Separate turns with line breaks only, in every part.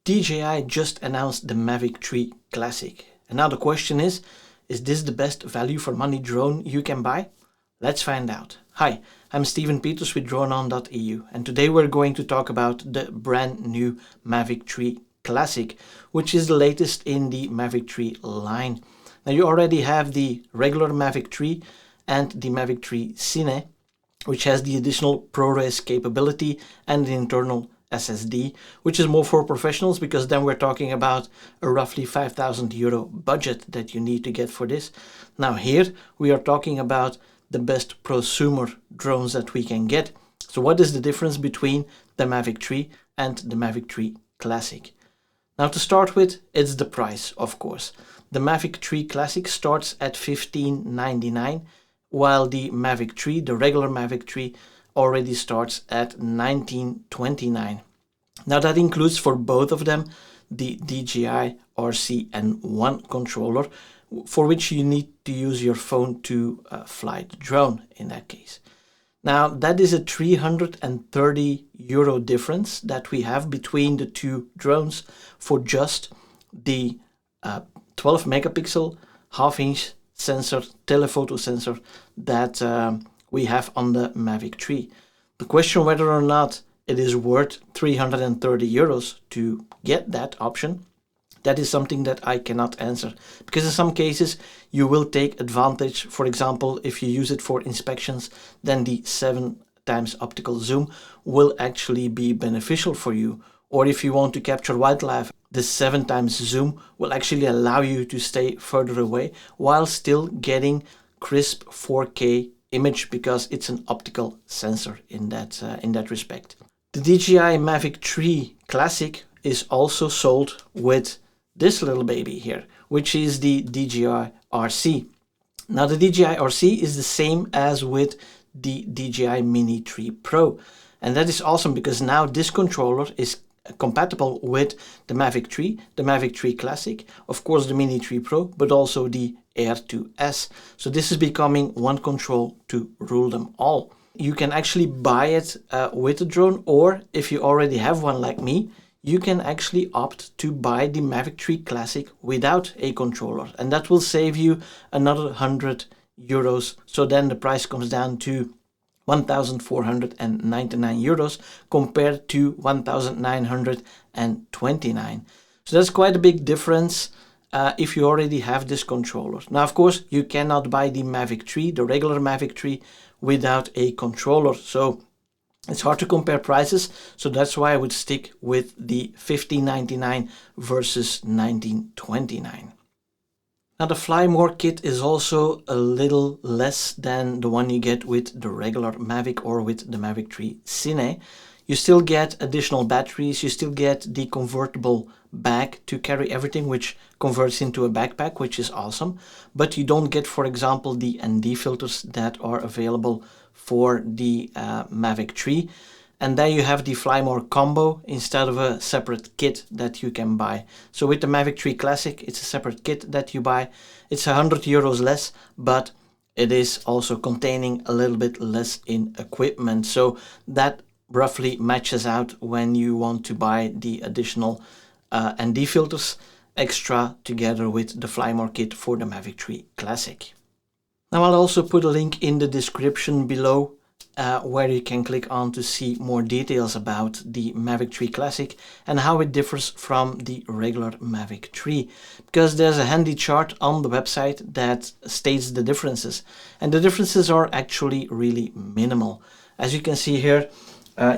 DJI just announced the Mavic 3 Classic. And now the question is this the best value for money drone you can buy? Let's find out. Hi, I'm Steven Peters with droneon.eu, and today we're going to talk about the brand new Mavic 3 Classic, which is the latest in the Mavic 3 line. Now you already have the regular Mavic 3 and the Mavic 3 Cine, which has the additional ProRes capability and the internal SSD, which is more for professionals because then we're talking about a roughly €5,000 budget that you need to get for this. Now here we are talking about the best prosumer drones that we can get. So what is the difference between the Mavic 3 and the Mavic 3 Classic? Now to start with, it's the price, of course. The Mavic 3 Classic starts at $15.99, while the Mavic 3, the regular Mavic 3, already starts at $19.29. Now that includes for both of them the DJI RC-N1 controller, for which you need to use your phone to fly the drone in that case. Now that is a €330 difference that we have between the two drones for just the 12 megapixel half-inch sensor, telephoto sensor that we have on the Mavic 3. The question whether or not it is worth €330 to get that option, that is something that I cannot answer, because in some cases you will take advantage. For example, if you use it for inspections, then the 7x optical zoom will actually be beneficial for you. Or if you want to capture wildlife, the 7x zoom will actually allow you to stay further away while still getting crisp 4K image because it's an optical sensor in that respect. The DJI Mavic 3 Classic is also sold with this little baby here, which is the DJI RC. Now the DJI RC is the same as with the DJI Mini 3 Pro, and that is awesome because now this controller is compatible with the Mavic 3, the Mavic 3 Classic, of course the Mini 3 Pro, but also the Air 2S. So this is becoming one control to rule them all. You can actually buy it with a drone, or if you already have one like me, you can actually opt to buy the Mavic 3 Classic without a controller, and that will save you another €100. So then the price comes down to €1,499 compared to $1,929. So that's quite a big difference if you already have this controller. Now, of course, you cannot buy the Mavic 3, the regular Mavic 3, without a controller. So it's hard to compare prices. So that's why I would stick with the $15.99 versus $19.29. Now the Fly More kit is also a little less than the one you get with the regular Mavic or with the Mavic 3 Cine. You still get additional batteries, you still get the convertible bag to carry everything, which converts into a backpack, which is awesome. But you don't get, for example, the ND filters that are available for the Mavic 3. And then you have the Fly More combo instead of a separate kit that you can buy. So with the Mavic 3 Classic, it's a separate kit that you buy. It's €100 less, but it is also containing a little bit less in equipment. So that roughly matches out when you want to buy the additional ND filters extra together with the Fly More kit for the Mavic 3 Classic. Now I'll also put a link in the description below where you can click on to see more details about the Mavic 3 Classic and how it differs from the regular Mavic 3, because there's a handy chart on the website that states the differences, and the differences are actually really minimal. As you can see here,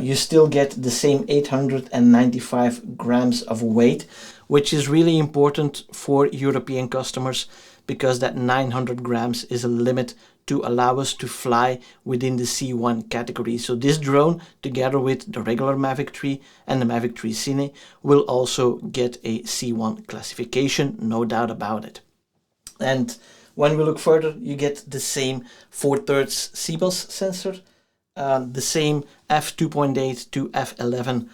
you still get the same 895 grams of weight, which is really important for European customers because that 900 grams is a limit to allow us to fly within the C1 category. So this drone, together with the regular Mavic 3 and the Mavic 3 Cine, will also get a C1 classification, no doubt about it. And when we look further, you get the same 4/3 CMOS sensor, the same f2.8 to f11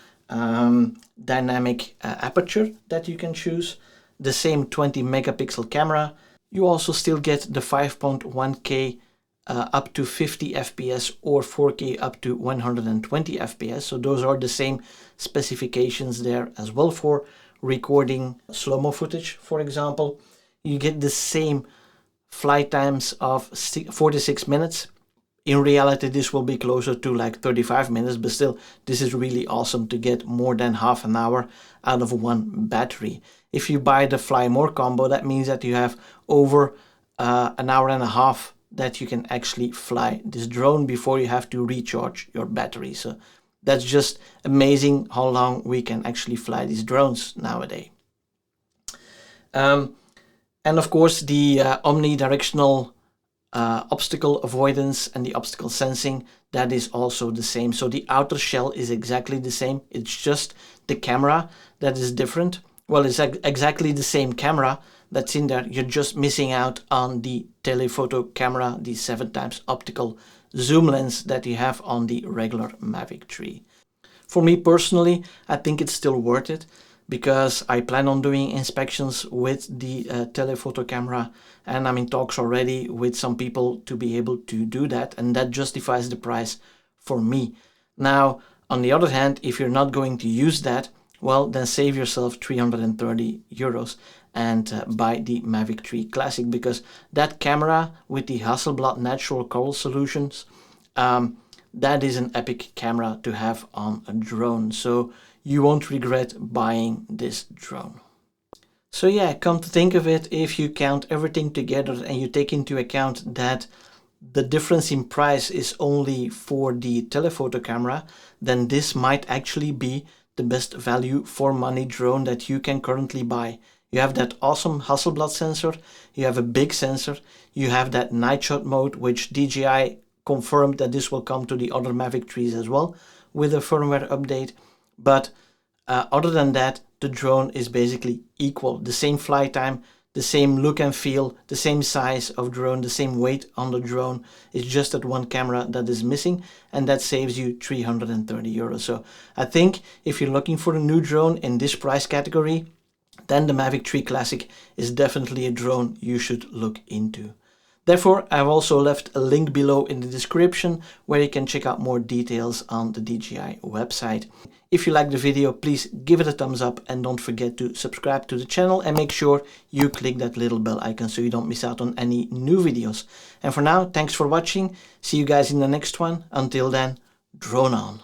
dynamic aperture that you can choose, the same 20 megapixel camera. You also still get the 5.1K up to 50 FPS or 4K up to 120 FPS. So those are the same specifications there as well for recording slow-mo footage, for example. You get the same flight times of 46 minutes. In reality, this will be closer to like 35 minutes, but still, this is really awesome to get more than half an hour out of one battery. If you buy the Fly More combo, that means that you have over an hour and a half that you can actually fly this drone before you have to recharge your battery. So that's just amazing how long we can actually fly these drones nowadays. And of course, the omnidirectional obstacle avoidance and the obstacle sensing, that is also the same. So the outer shell is exactly the same. It's just the camera that is different. Well, it's exactly the same camera that's in there. You're just missing out on the telephoto camera, the 7x optical zoom lens that you have on the regular Mavic 3. For me personally, I think it's still worth it, because I plan on doing inspections with the telephoto camera, and I'm in talks already with some people to be able to do that, and that justifies the price for me. Now, on the other hand, if you're not going to use that, well, then save yourself 330 euros and buy the Mavic 3 Classic, because that camera with the Hasselblad natural color solutions, that is an epic camera to have on a drone. So you won't regret buying this drone. So yeah, come to think of it, if you count everything together and you take into account that the difference in price is only for the telephoto camera, then this might actually be the best value for money drone that you can currently buy. You have that awesome Hasselblad sensor, you have a big sensor, you have that night shot mode, which DJI confirmed that this will come to the other Mavic 3s as well with a firmware update. But other than that, the drone is basically equal. The same flight time, the same look and feel, the same size of drone, the same weight on the drone. It's just that one camera that is missing, and that saves you 330 euros. So I think if you're looking for a new drone in this price category, then the Mavic 3 Classic is definitely a drone you should look into. Therefore, I've also left a link below in the description where you can check out more details on the DJI website. If you like the video, please give it a thumbs up and don't forget to subscribe to the channel, and make sure you click that little bell icon so you don't miss out on any new videos. And for now, thanks for watching. See you guys in the next one. Until then, drone on.